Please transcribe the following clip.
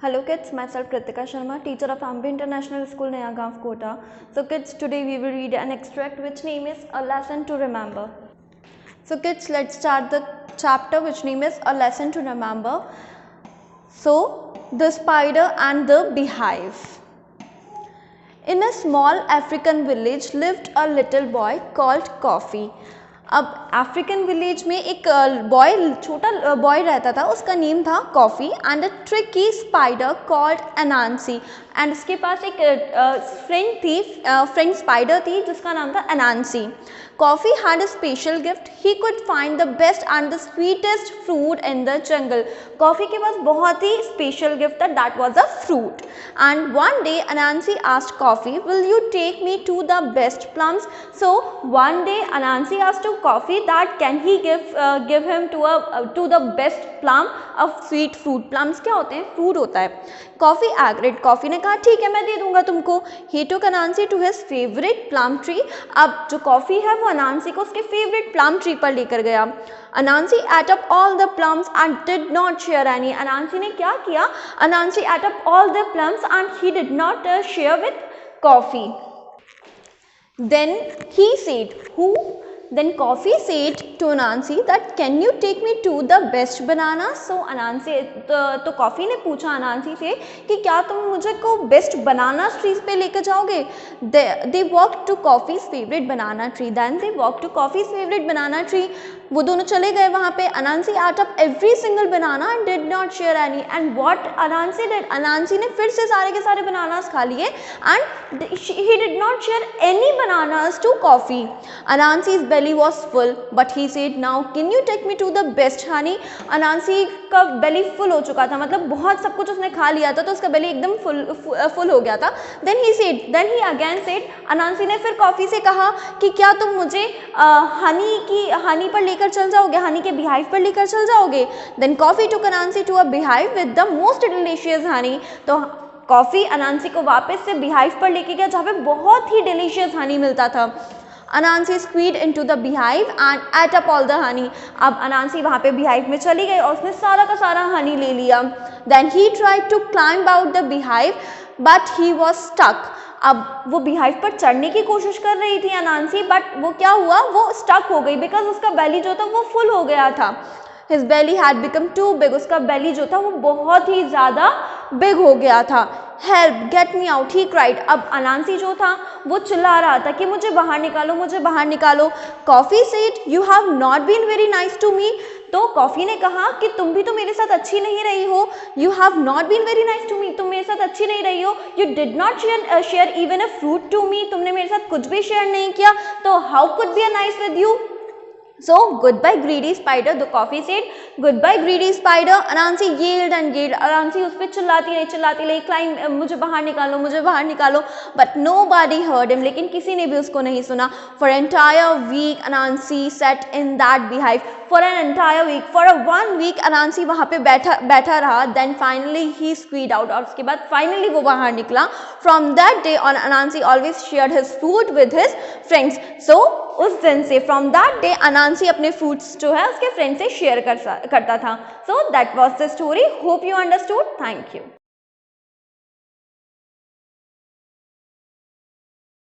Hello kids, myself Kritika Sharma, teacher of Ambi International School, Nayagaon, Kota. So kids, today we will read an extract which name is A Lesson to Remember. So kids, let's start the chapter which name is A Lesson to Remember. So, the spider and the beehive. In a small African village lived a little boy called Coffee. अब African village में एक boy छोटा boy रहता था, उसका name था Coffee and a tricky spider called Anansi and उसके पास एक फ्रेंड स्पाइडर थी जिसका नाम था Anansi. Coffee had a special gift. He could find the best and the sweetest fruit in the jungle. Coffee के पास बहुत ही स्पेशल गिफ्ट था, that was a fruit. And one day Anansi asked Coffee, will you take me to the best plums. So one day Anansi asked to Coffee that can he give him to the best plum of sweet fruit. Plums क्या होते हैं? Fruit होता है. Coffee agreed. Coffee ने कहा ठीक है मैं दे दूंगा तुमको. He took Anansi to his favorite plum tree. अब जो कॉफ़ी है वो अनांसी को उसके फेवरेट प्लम ट्री पर लेकर गया. Anansi ate up all the plums and did not share any. अनांसी ने क्या किया? Anansi ate up all the plums and he did not share with Coffee. Then he said, Then Coffee said to Anansi that can you take me to the best banana. So Anansi तो Coffee ने पूछा अनांसी से कि क्या तुम मुझे को best बनाना trees पे लेकर जाओगे. They walked to Coffee's favorite banana tree. Then they walked to Coffee's favorite banana tree. वो दोनों चले गए वहाँ पे. Anansi ate up every single banana and did not share any. And what Anansi did? अनांसी ने फिर से सारे के सारे बनानास खा लिए and he did not share any bananas to Coffee. Anansi's belly was full, but he said, now can you take me to the best honey. अनांसी का belly full हो चुका था, मतलब बहुत सब कुछ उसने खा लिया था तो उसका belly एकदम full हो गया था. Then he again said, अनांसी ने फिर कॉफ़ी से कहा कि क्या तुम मुझे हनी पर लेकर चल जाओगे, हनी के beehive पर लेकर चल जाओगे. Then Coffee took Anansi to a beehive with the most delicious honey. तो कॉफ़ी अनांसी को वापस से beehive पर लेके गया जहाँ पे बहुत ही delicious honey मिलता था. Anansi squeezed into the beehive and ate up all the honey. अब अनांसी वहाँ पे beehive में चली गई और उसने सारा का सारा honey ले लिया. Then he tried to climb out the beehive, but he was stuck. अब वो beehive पर चढ़ने की कोशिश कर रही थी अनांसी, बट वो क्या हुआ, वो stuck हो गई बिकॉज उसका belly जो था वो full हो गया था. His belly had become too big. उसका belly जो था वो बहुत ही ज़्यादा big हो गया था. Help, get me out, he cried. अब अनांसी जो था वो चिल्ला रहा था कि मुझे बाहर निकालो, मुझे बाहर निकालो. Coffee said, you have not been very nice to me. तो कॉफ़ी ने कहा कि तुम भी तो मेरे साथ अच्छी नहीं रही हो. You have not been very nice to me. तुम मेरे साथ अच्छी नहीं रही हो. You did not share even a fruit to me. तुमने मेरे साथ कुछ भी शेयर नहीं किया. तो how could be nice with you? So goodbye greedy spider, the Coffee said. Goodbye greedy spider. Anansi yelled and yelled. अनांसी उस पर चिल्लाती रही climb, मुझे बाहर निकालो. But nobody heard him. लेकिन किसी ने भी उसको नहीं सुना. For an entire week Anansi sat in that beehive. For an entire week, for a 1 week Anansi वहाँ पे बैठा रहा. Then finally he squeezed out. और उसके बाद finally वो बाहर निकला. From that day on Anansi always shared his food with his friends. So उस दिन से फ्रॉम दैट डे अनांसी अपने फ्रूट्स जो है उसके फ्रेंड से शेयर करता था. So that was the story. Hope you understood. Thank you.